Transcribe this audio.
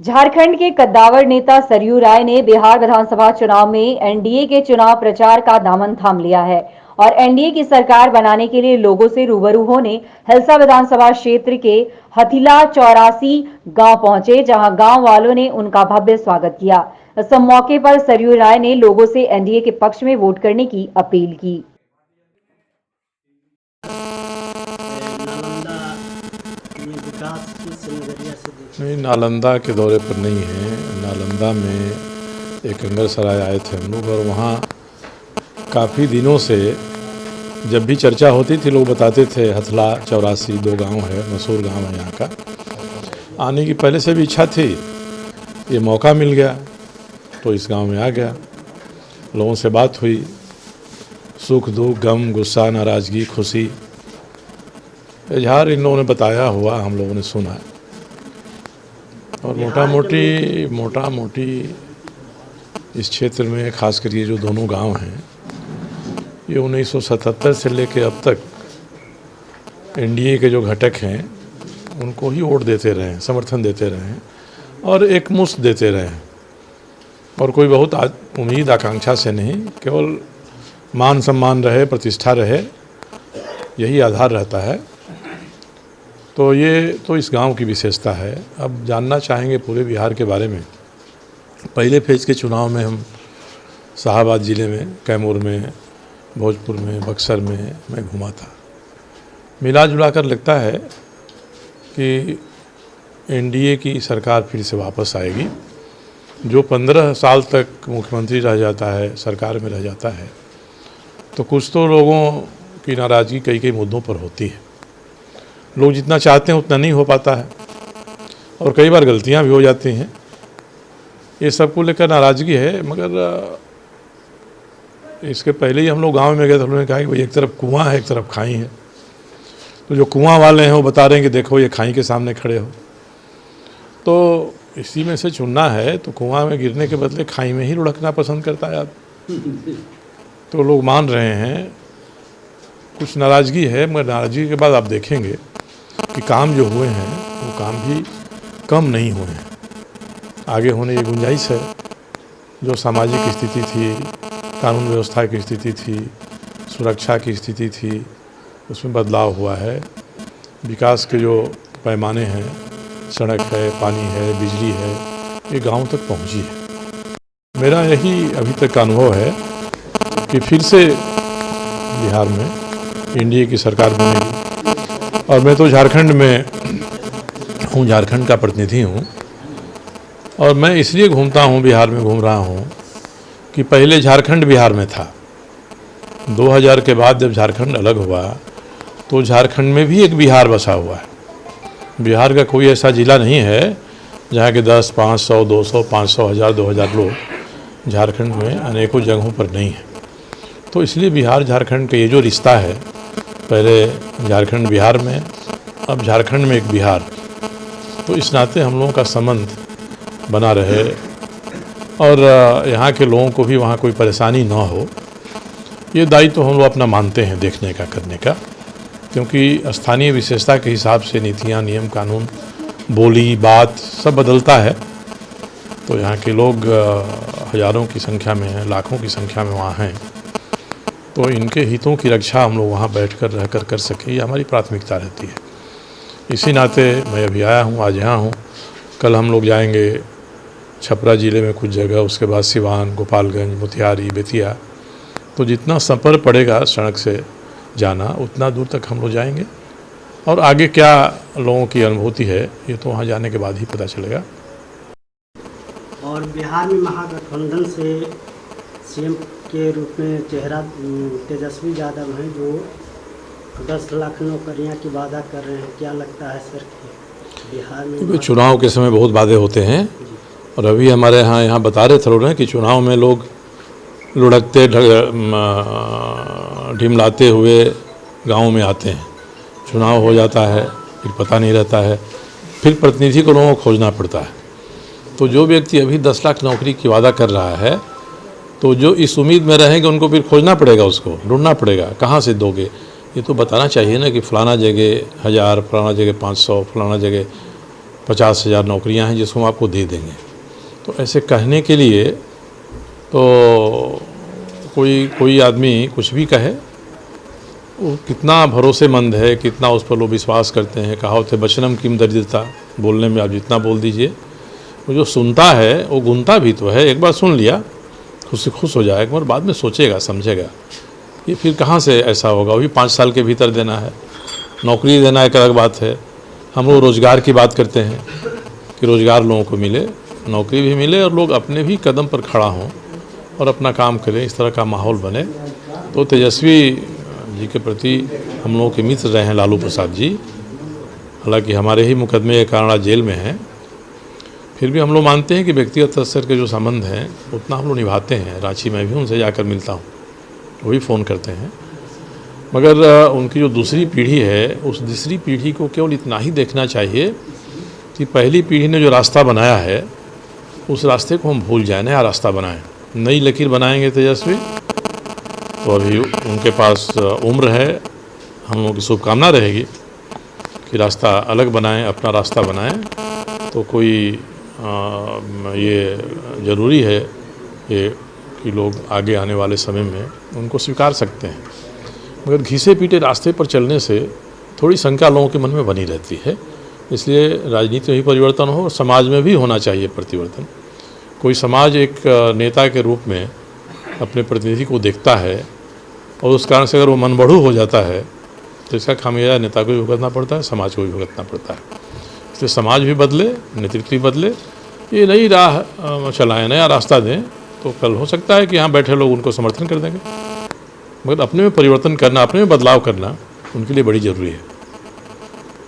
झारखंड के कद्दावर नेता सरयू राय ने बिहार विधानसभा चुनाव में एनडीए के चुनाव प्रचार का दामन थाम लिया है और एनडीए की सरकार बनाने के लिए लोगों से रूबरू होने हिलसा विधानसभा क्षेत्र के हथिला 84 गांव पहुंचे, जहां गांव वालों ने उनका भव्य स्वागत किया। इस मौके पर सरयू राय ने लोगों से एनडीए के पक्ष में वोट करने की अपील की। नहीं, नालंदा के दौरे पर नहीं है। नालंदा में एक अंगरसराय आए थे हम लोग, और वहाँ काफ़ी दिनों से जब भी चर्चा होती थी लोग बताते थे हथला 84 2 गांव है, मशहूर गांव है यहाँ का। आने की पहले से भी इच्छा थी, ये मौका मिल गया तो इस गांव में आ गया। लोगों से बात हुई, सुख दुख गम गुस्सा नाराज़गी खुशी इजहार इन लोगों ने बताया हुआ हम लोगों ने सुना। और मोटा मोटी इस क्षेत्र में खास कर ये जो दोनों गांव हैं, ये 1977 से लेकर अब तक एनडीए के जो घटक हैं उनको ही वोट देते रहे हैं, समर्थन देते रहे हैं और एक मुश्त देते रहे हैं। और कोई बहुत उम्मीद आकांक्षा से नहीं, केवल मान सम्मान रहे, प्रतिष्ठा रहे, यही आधार रहता है। तो ये तो इस गांव की विशेषता है। अब जानना चाहेंगे पूरे बिहार के बारे में। पहले फेज के चुनाव में हम शाहाबाद ज़िले में, कैमूर में, भोजपुर में, बक्सर में मैं घूमा था। मिला जुला कर लगता है कि एनडीए की सरकार फिर से वापस आएगी। जो 15 साल तक मुख्यमंत्री रह जाता है, सरकार में रह जाता है, तो कुछ तो लोगों की नाराज़गी कई कई मुद्दों पर होती है। लोग जितना चाहते हैं उतना नहीं हो पाता है और कई बार गलतियां भी हो जाती हैं। ये सब को लेकर नाराज़गी है। मगर इसके पहले ही हम लोग गांव में गए तो उन्होंने कहा कि भाई एक तरफ कुआं है, एक तरफ खाई है। तो जो कुआं वाले हैं वो बता रहे हैं कि देखो ये खाई के सामने खड़े हो, तो इसी में से चुनना है तो कुआं में गिरने के बदले खाई में ही लुढ़कना पसंद करता है आदमी। तो लोग मान रहे हैं, कुछ नाराज़गी है, मगर नाराज़गी के बाद आप देखेंगे कि काम जो हुए हैं वो काम भी कम नहीं हुए हैं, आगे होने की गुंजाइश है। जो सामाजिक स्थिति थी, कानून व्यवस्था की स्थिति थी, सुरक्षा की स्थिति थी, उसमें बदलाव हुआ है। विकास के जो पैमाने हैं, सड़क है, पानी है, बिजली है, ये गांव तक पहुंची है। मेरा यही अभी तक का अनुभव है कि फिर से बिहार में एनडीए की सरकार बनेगी। और मैं तो झारखंड में हूँ, झारखंड का प्रतिनिधि हूँ, और मैं इसलिए घूमता हूँ, बिहार में घूम रहा हूँ कि पहले झारखंड बिहार में था। 2000 के बाद जब झारखंड अलग हुआ तो झारखंड में भी एक बिहार बसा हुआ है। बिहार का कोई ऐसा ज़िला नहीं है जहाँ के 10, 500, 200, 500, 1000, 2000 लोग झारखंड में अनेकों जगहों पर नहीं है। तो इसलिए बिहार झारखंड का ये जो रिश्ता है, पहले झारखंड बिहार में, अब झारखंड में एक बिहार, तो इस नाते हम लोगों का संबंध बना रहे और यहाँ के लोगों को भी वहाँ कोई परेशानी ना हो, ये दायित्व तो हम लोग अपना मानते हैं देखने का, करने का। क्योंकि स्थानीय विशेषता के हिसाब से नीतियाँ, नियम, कानून, बोली, बात सब बदलता है। तो यहाँ के लोग हज़ारों की संख्या में हैं, लाखों की संख्या में वहाँ हैं। तो इनके हितों की रक्षा हम लोग वहाँ बैठकर रहकर कर सकें, ये हमारी प्राथमिकता रहती है। इसी नाते मैं अभी आया हूँ, आज यहाँ हूँ। कल हम लोग जाएंगे छपरा ज़िले में कुछ जगह, उसके बाद सिवान, गोपालगंज, मोतिहारी, बेतिया। तो जितना सफ़र पड़ेगा सड़क से जाना, उतना दूर तक हम लोग जाएंगे। और आगे क्या लोगों की अनुभूति है ये तो वहाँ जाने के बाद ही पता चलेगा। और बिहार में महागठबंधन से सीएम के रूप में चेहरा तेजस्वी यादव हैं, जो 10 लाख नौकरियां की वादा कर रहे हैं। क्या लगता है सर कि बिहार में चुनाव के समय बहुत वादे होते हैं, और अभी हमारे यहाँ बता रहे थे लोग कि चुनाव में लोग लुढ़कते ढिमलाते हुए गाँव में आते हैं, चुनाव हो जाता है, फिर पता नहीं रहता है, फिर प्रतिनिधि को लोगों को खोजना पड़ता है। तो जो व्यक्ति अभी 10 लाख नौकरी की वादा कर रहा है, तो जो इस उम्मीद में रहेंगे उनको फिर खोजना पड़ेगा, उसको ढूंढना पड़ेगा, कहाँ से दोगे। ये तो बताना चाहिए ना कि फलाना जगह 1000, फलाना जगह 500, फलाना जगह 50,000 नौकरियां हैं जिसको हम आपको दे देंगे। तो ऐसे कहने के लिए तो कोई आदमी कुछ भी कहे, वो कितना भरोसेमंद है, कितना उस पर लोग विश्वास करते हैं। कहावत है बचनम किम दरिद्रता, बोलने में आप जितना बोल दीजिए, वो जो सुनता है वो गुनता भी तो है। एक बार सुन लिया उससे खुश हो जाएगा, मगर बाद में सोचेगा समझेगा ये फिर कहाँ से ऐसा होगा। वो भी 5 साल के भीतर देना है, नौकरी देना एक अलग बात है। हम लोग रोज़गार की बात करते हैं कि रोज़गार लोगों को मिले, नौकरी भी मिले और लोग अपने भी कदम पर खड़ा हों और अपना काम करें, इस तरह का माहौल बने। तो तेजस्वी जी के प्रति हम लोगों के मित्र रहे हैं लालू प्रसाद जी, हालांकि हमारे ही मुकदमे के कारण आज जेल में हैं, फिर भी हम लोग मानते हैं कि व्यक्तिगत स्तर के जो संबंध हैं उतना हम लोग निभाते हैं। रांची में भी उनसे जाकर मिलता हूँ, वो भी फ़ोन करते हैं। मगर उनकी जो दूसरी पीढ़ी है, उस दूसरी पीढ़ी को केवल इतना ही देखना चाहिए कि पहली पीढ़ी ने जो रास्ता बनाया है उस रास्ते को हम भूल जाए, नया रास्ता बनाएं, नई लकीर बनाएंगे तेजस्वी। तो अभी उनके पास उम्र है, हम लोगों की शुभकामना रहेगी कि रास्ता अलग बनाएं, अपना रास्ता बनाएं। तो कोई ये ज़रूरी है ये कि लोग आगे आने वाले समय में उनको स्वीकार सकते हैं, मगर घिसे पीटे रास्ते पर चलने से थोड़ी शंका लोगों के मन में बनी रहती है। इसलिए राजनीति में भी परिवर्तन हो और समाज में भी होना चाहिए परिवर्तन। कोई समाज एक नेता के रूप में अपने प्रतिनिधि को देखता है और उस कारण से अगर वो मनबढ़ू हो जाता है तो इसका खामियाजा नेता को भी भुगतना पड़ता है, समाज को भी भुगतना पड़ता है। इसलिए समाज भी बदले, नेतृत्व भी बदले, ये नई राह चलाएं, नया रास्ता दें, तो कल हो सकता है कि यहाँ बैठे लोग उनको समर्थन कर देंगे। मगर अपने में परिवर्तन करना, अपने में बदलाव करना उनके लिए बड़ी ज़रूरी है।